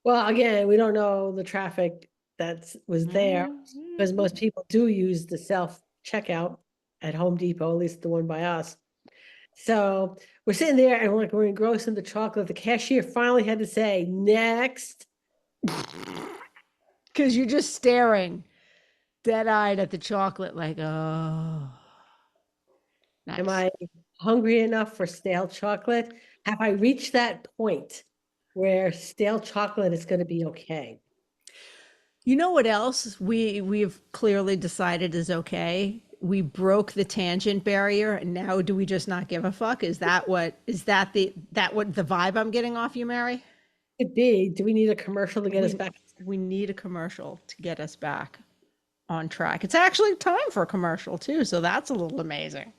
Well, again, we don't know the traffic that was there because Mhm. most people do use the self checkout at Home Depot, at least the one by us. So we're sitting there and we're engrossed in the chocolate. The cashier finally had to say, next. Because you're just staring dead eyed at the chocolate, like, oh, Am nice. I hungry enough for stale chocolate? Have I reached that point where stale chocolate is going to be okay? You know what else we've clearly decided is okay? We broke the tangent barrier, and now do we just not give a fuck? Is that what the vibe I'm getting off you, Mary? Could be. Do we need a commercial to get us We back? we need a commercial to get us back on track. It's actually time for a commercial too, so that's a little amazing.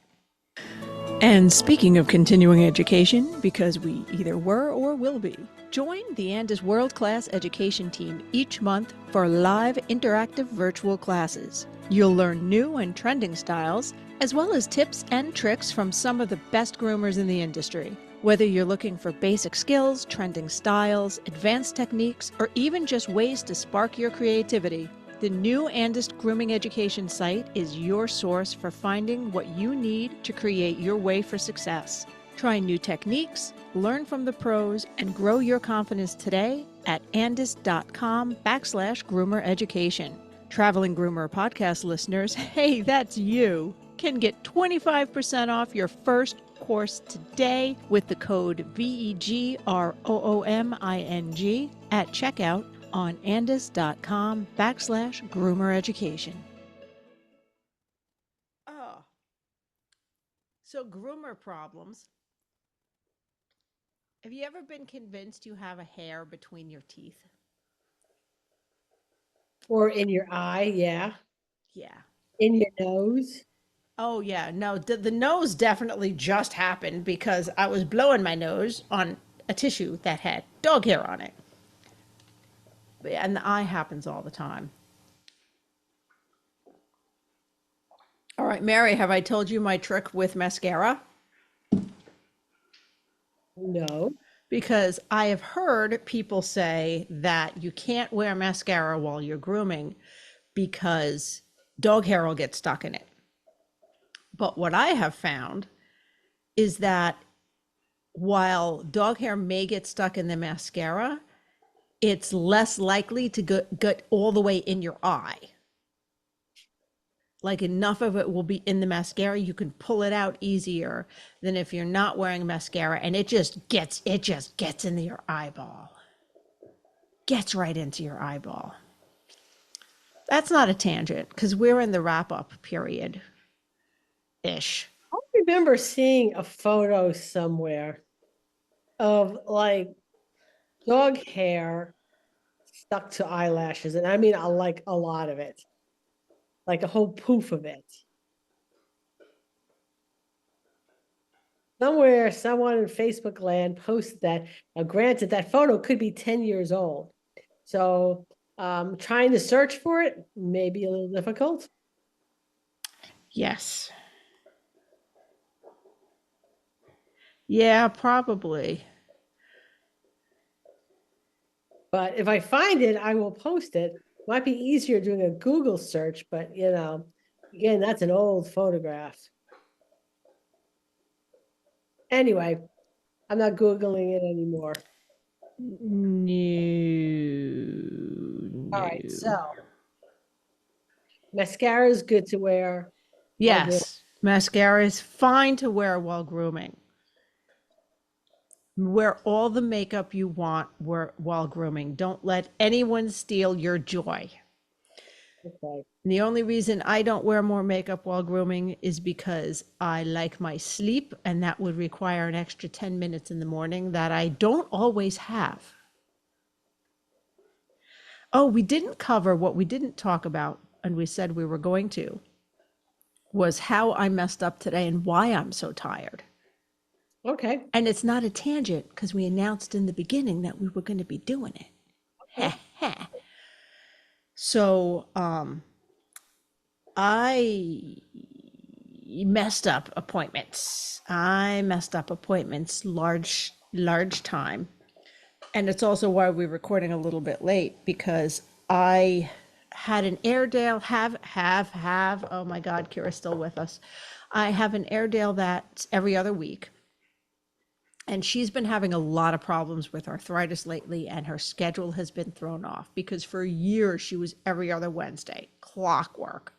And speaking of continuing education, because we either were or will be, join the Andis World Class Education Team each month for live interactive virtual classes. You'll learn new and trending styles, as well as tips and tricks from some of the best groomers in the industry. Whether you're looking for basic skills, trending styles, advanced techniques, or even just ways to spark your creativity, the new Andis Grooming Education site is your source for finding what you need to create your way for success. Try new techniques, learn from the pros, and grow your confidence today at andis.com/groomer education. Traveling Groomer Podcast listeners, hey, that's you, can get 25% off your first course today with the code VEGROOMING at checkout on andis.com/groomer education. Oh, so groomer problems. Have you ever been convinced you have a hair between your teeth? Or in your eye? Yeah. Yeah. In your nose? Oh, yeah. No, the nose definitely just happened because I was blowing my nose on a tissue that had dog hair on it. And the eye happens all the time. All right, Mary, have I told you my trick with mascara? No. Because I have heard people say that you can't wear mascara while you're grooming because dog hair will get stuck in it. But what I have found is that while dog hair may get stuck in the mascara, it's less likely to get all the way in your eye. Like enough of it will be in the mascara, you can pull it out easier than if you're not wearing mascara, and it just gets into your eyeball. Gets right into your eyeball. That's not a tangent because we're in the wrap up period ish. I remember seeing a photo somewhere of like dog hair stuck to eyelashes. And I mean, I like a lot of it, like a whole poof of it. Somewhere, someone in Facebook land posted that. Now, granted, that photo could be 10 years old. So trying to search for it may be a little difficult. Yes. Yeah, probably. But if I find it, I will post it. Might be easier doing a Google search, but again, that's an old photograph. Anyway, I'm not Googling it anymore. No. All right, so mascara is good to wear. Yes, mascara is fine to wear while grooming. Wear all the makeup you want while grooming. Don't let anyone steal your joy. Okay. And the only reason I don't wear more makeup while grooming is because I like my sleep, and that would require an extra 10 minutes in the morning that I don't always have. Oh, we didn't cover what we didn't talk about, and we said we were going to, was how I messed up today and why I'm so tired. Okay. And it's not a tangent because we announced in the beginning that we were going to be doing it. Okay. So I messed up appointments. Large time. And it's also why we're recording a little bit late because I had an Airedale oh my God, Kira's still with us. I have an Airedale that's every other week. And she's been having a lot of problems with arthritis lately, and her schedule has been thrown off because for years she was every other Wednesday, clockwork.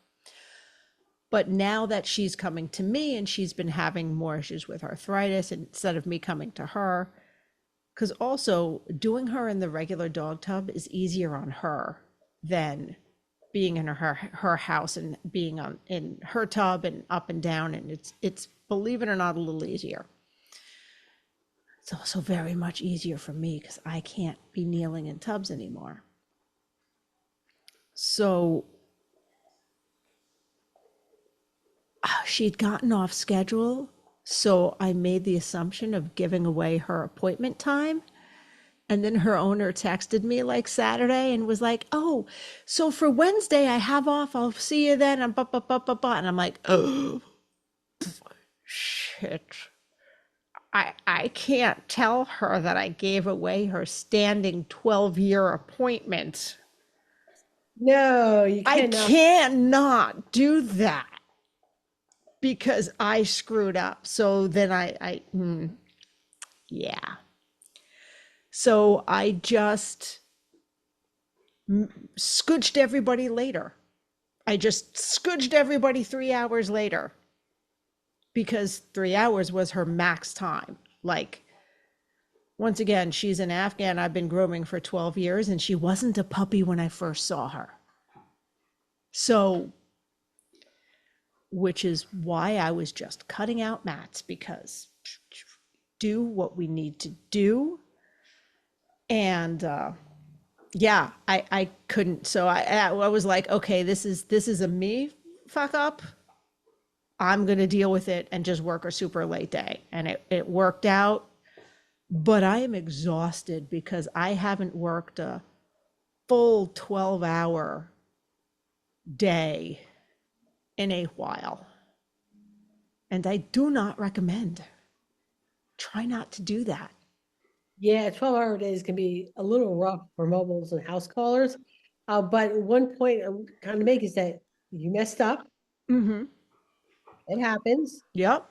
But now that she's coming to me and she's been having more issues with arthritis instead of me coming to her, because also doing her in the regular dog tub is easier on her than being in her house and being on in her tub and up and down, and it's believe it or not a little easier. It's also very much easier for me because I can't be kneeling in tubs anymore. So she'd gotten off schedule, so I made the assumption of giving away her appointment time. And then her owner texted me like Saturday and was like, "Oh, so for Wednesday I have off. I'll see you then." And I'm like, "Oh, shit. I can't tell her that I gave away her standing 12-year appointment. No, you I cannot. can't not do that because I screwed up." So then yeah. So I just scooched everybody later. I just scooched everybody 3 hours later because 3 hours was her max time. Like, once again, she's an Afghan I've been grooming for 12 years, and she wasn't a puppy when I first saw her. So, which is why I was just cutting out mats, because do what we need to do. And yeah, I couldn't. So I was like, okay, this is a me fuck up. I'm going to deal with it and just work a super late day. And it worked out. But I am exhausted because I haven't worked a full 12-hour day in a while. And I do not recommend. Try not to do that. Yeah, 12-hour days can be a little rough for mobiles and house callers. But one point I'm trying to make is that you messed up. Mm-hmm. It happens. Yep.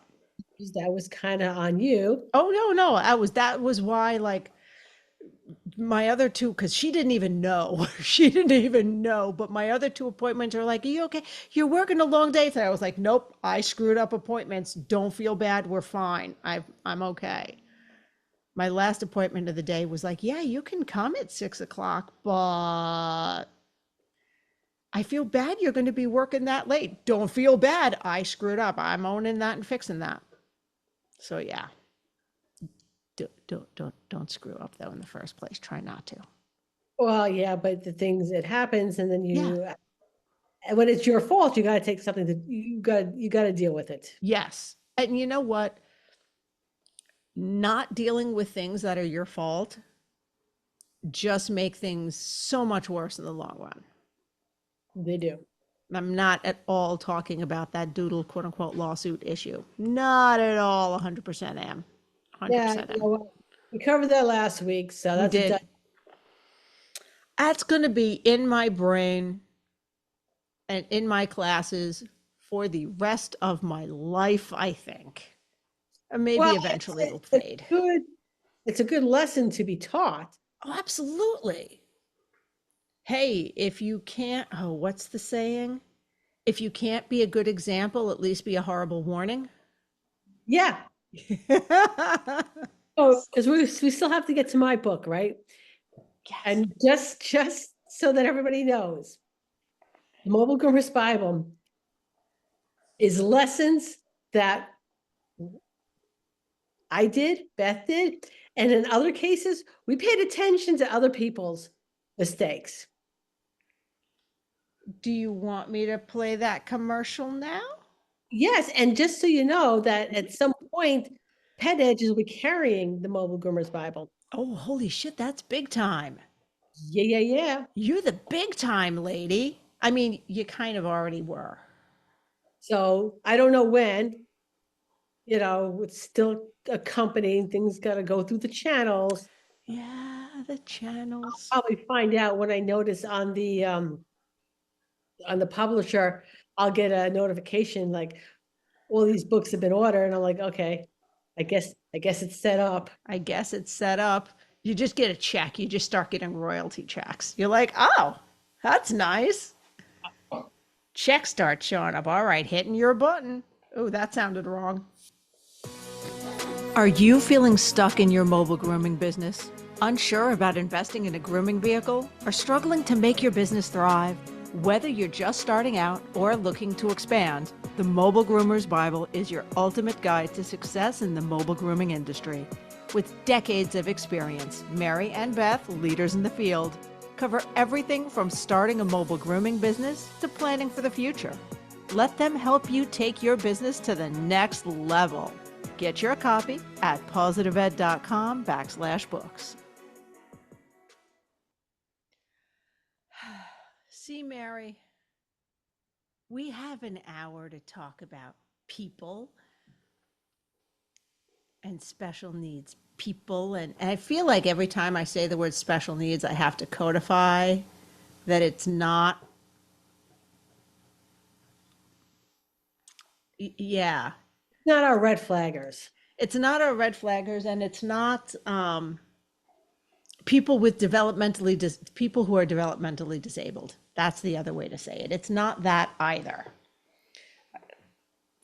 That was kind of on you. Oh, no. That was why, like, my other two, because she didn't even know. She didn't even know. But my other two appointments are like, "Are you okay? You're working a long day today." I was like, "Nope, I screwed up appointments. Don't feel bad. We're fine. I'm okay." My last appointment of the day was like, "Yeah, you can come at 6 o'clock, but I feel bad you're going to be working that late." Don't feel bad. I screwed up. I'm owning that and fixing that. So yeah. Don't screw up though in the first place. Try not to. Well, yeah, but the things it happens, and then Yeah. and when it's your fault, you got to take something that you got to deal with it. Yes. And you know what? Not dealing with things that are your fault just make things so much worse in the long run. They do. I'm not at all talking about that doodle quote unquote lawsuit issue. Not at all. 100% am. 100% Yeah, am. you know what? We covered that last week, so We that's did. done. That's going to be in my brain and in my classes for the rest of my life, I think. And maybe Well, eventually it'll it's fade. good. It's a good lesson to be taught. Oh, absolutely. Hey, if you can't, oh, what's the saying? If you can't be a good example, at least be a horrible warning. Yeah. Oh, because we still have to get to my book, right? Yes. And just so that everybody knows, the Mobile Groomers Bible is lessons that I did, Beth did, and in other cases, we paid attention to other people's mistakes. Do you want me to play that commercial now? Yes, and just so you know that at some point, Pet Edge will be carrying the Mobile Groomers Bible. Oh, holy shit, that's big time. Yeah. You're the big time lady. I mean, you kind of already were. So I don't know when, it's still accompanying, things got to go through the channels. Yeah, the channels. I'll probably find out when I notice on the publisher, I'll get a notification like all these books have been ordered, and I'm like, okay, I guess it's set up. I guess it's set up. You just get a check. You just start getting royalty checks. You're like, oh, that's nice. Check starts showing up. All right, hitting your button. Oh, that sounded wrong. Are you feeling stuck in your mobile grooming business? Unsure about investing in a grooming vehicle? Or struggling to make your business thrive? Whether you're just starting out or looking to expand, the Mobile Groomers Bible is your ultimate guide to success in the mobile grooming industry. With decades of experience, Mary and Beth, leaders in the field, cover everything from starting a mobile grooming business to planning for the future. Let them help you take your business to the next level. Get your copy at positiveed.com/books. See, Mary, we have an hour to talk about people and special needs people. And I feel like every time I say the word special needs, I have to codify that it's not. Yeah. Not our red flaggers. It's not our red flaggers, and it's not people with people who are developmentally disabled. That's the other way to say it. It's not that either,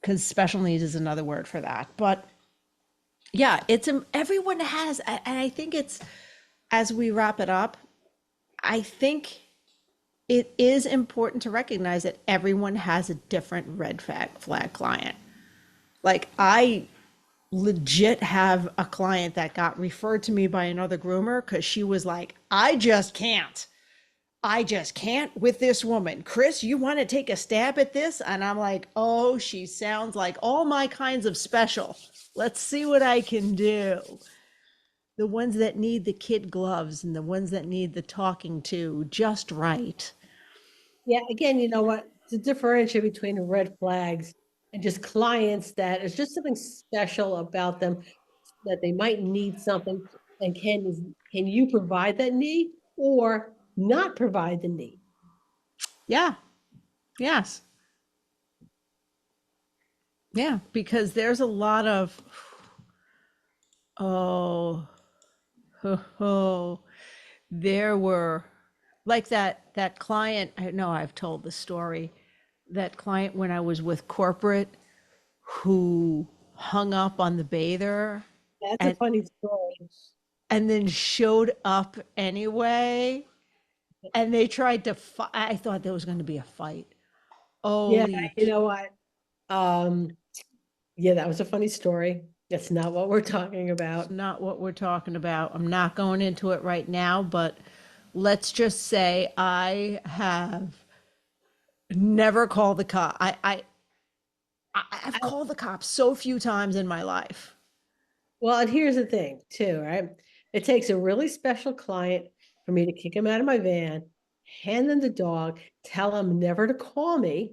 because special needs is another word for that. But yeah, everyone has, and I think it's, as we wrap it up, I think it is important to recognize that everyone has a different red flag client. Like, I legit have a client that got referred to me by another groomer because she was like, I just can't with this woman. Chris, you want to take a stab at this? And I'm like, oh, she sounds like all my kinds of special. Let's see what I can do. The ones that need the kid gloves and the ones that need the talking to just right. Yeah, again, you know what? To differentiate between the red flags and just clients that is just something special about them, that they might need something, and can you provide that need or not provide the need? Yeah. Yes. Yeah, because there's a lot of, oh, oh, there were, like that client. I know I've told the story. That client when I was with corporate, who hung up on the bather That's a and funny story. then showed up anyway, and they tried to fight. I thought there was going to be a fight. Yeah, Holy, you know what? Um, yeah, that was a funny story. That's not what we're talking it's about. not what we're talking about. I'm not going into it right now, but let's just say I have never called the cop. I've I- called the cops so few times in my life. Well, and here's the thing, too, right? It takes a really special client for me to kick him out of my van, hand them the dog, tell him never to call me,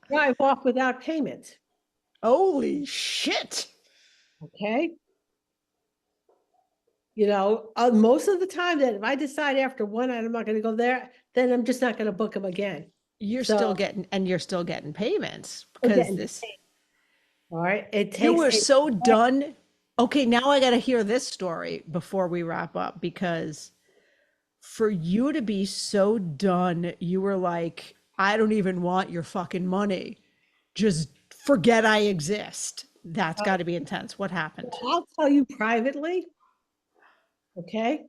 drive off without payment. Holy shit. Okay. Most of the time that if I decide after one night I'm not going to go there, then I'm just not going to book him again. You're still So getting payments we're because getting this, paid. All right. It you takes were a so done. Okay, now I got to hear this story before we wrap up, because for you to be so done, you were like, I don't even want your fucking money. Just forget I exist. That's got to be intense. What happened? I'll tell you privately, okay?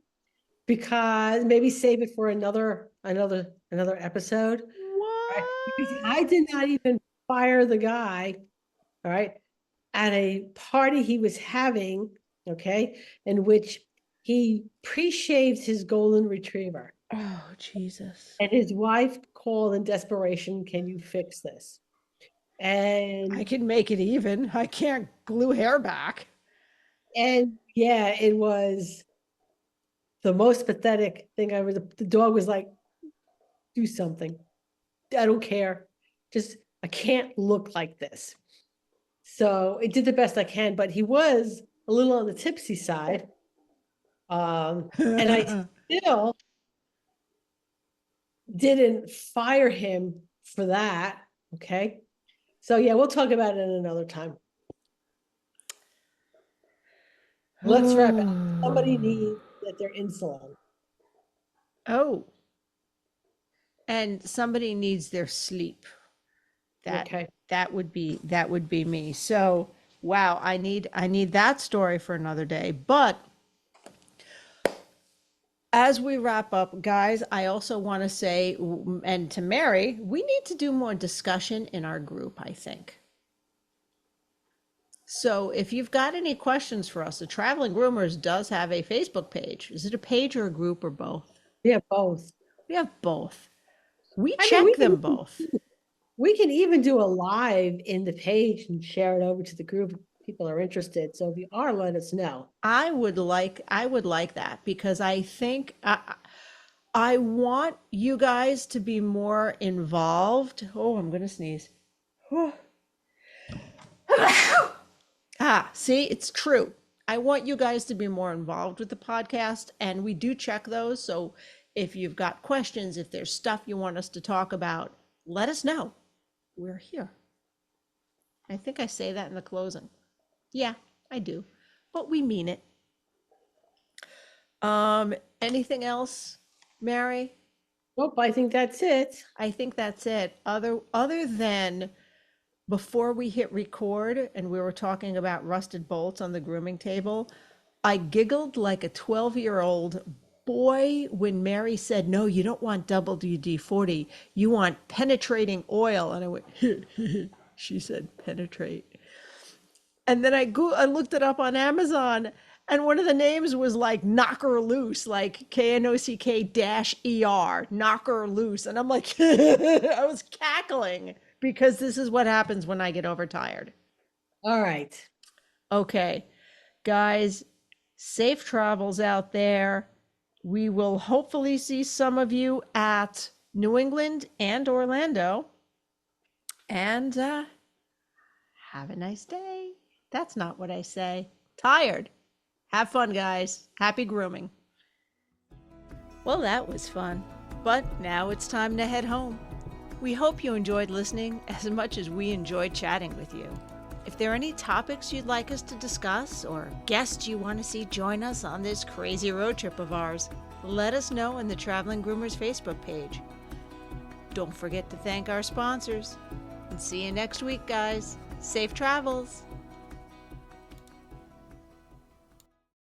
Because maybe save it for another episode. Right? Because I What? did not even fire the guy, all right, at a party he was having, okay, in which he pre-shaved his golden retriever. Oh, Jesus. And his wife called in desperation, can you fix this? I And can make it even. I can't glue hair back. yeah, it was the most pathetic thing ever. The dog was like, do something. I don't care. Just I can't look like this. So it did the best I can, but he was a little on the tipsy side. And I still didn't fire him for that. Okay. So yeah, we'll talk about it another time. Let's wrap it up. Somebody needs to get their insulin. Oh, and somebody needs their sleep. Okay. That would be me. So, wow, I need that story for another day. But as we wrap up, guys, I also want to say, and to Mary, we need to do more discussion in our group, I think. So if you've got any questions for us, the Traveling Groomers does have a Facebook page. Is it a page or a group or both? Yeah, both. We have both. We I mean, check them both. we can even do a live in the page and share it over to the group if people are interested. So if you are, let us know. I would like that because I think I want you guys to be more involved. Oh, I'm going to sneeze. See, it's true. I want you guys to be more involved with the podcast, and we do check those. So if you've got questions, if there's stuff you want us to talk about, let us know. We're here. I think I say that in the closing. Yeah, I do. But we mean it. Anything else, Mary? Nope, I think that's it. I think that's it. Other than before we hit record and we were talking about rusted bolts on the grooming table, I giggled like a 12-year-old boy when Mary said, "No, you don't want WD-40. You want penetrating oil." And I went, she said penetrate. And then I looked it up on Amazon, and one of the names was like Knocker Loose, like KNOCK-ER, Knocker Loose. And I'm like, I was cackling because this is what happens when I get overtired. All right. Okay, guys, safe travels out there. We will hopefully see some of you at New England and Orlando. And have a nice day. That's not what I say. Tired. Have fun, guys. Happy grooming. Well, that was fun. But now it's time to head home. We hope you enjoyed listening as much as we enjoyed chatting with you. If there are any topics you'd like us to discuss or guests you want to see join us on this crazy road trip of ours, let us know in the Traveling Groomers Facebook page. Don't forget to thank our sponsors. And see you next week, guys. Safe travels.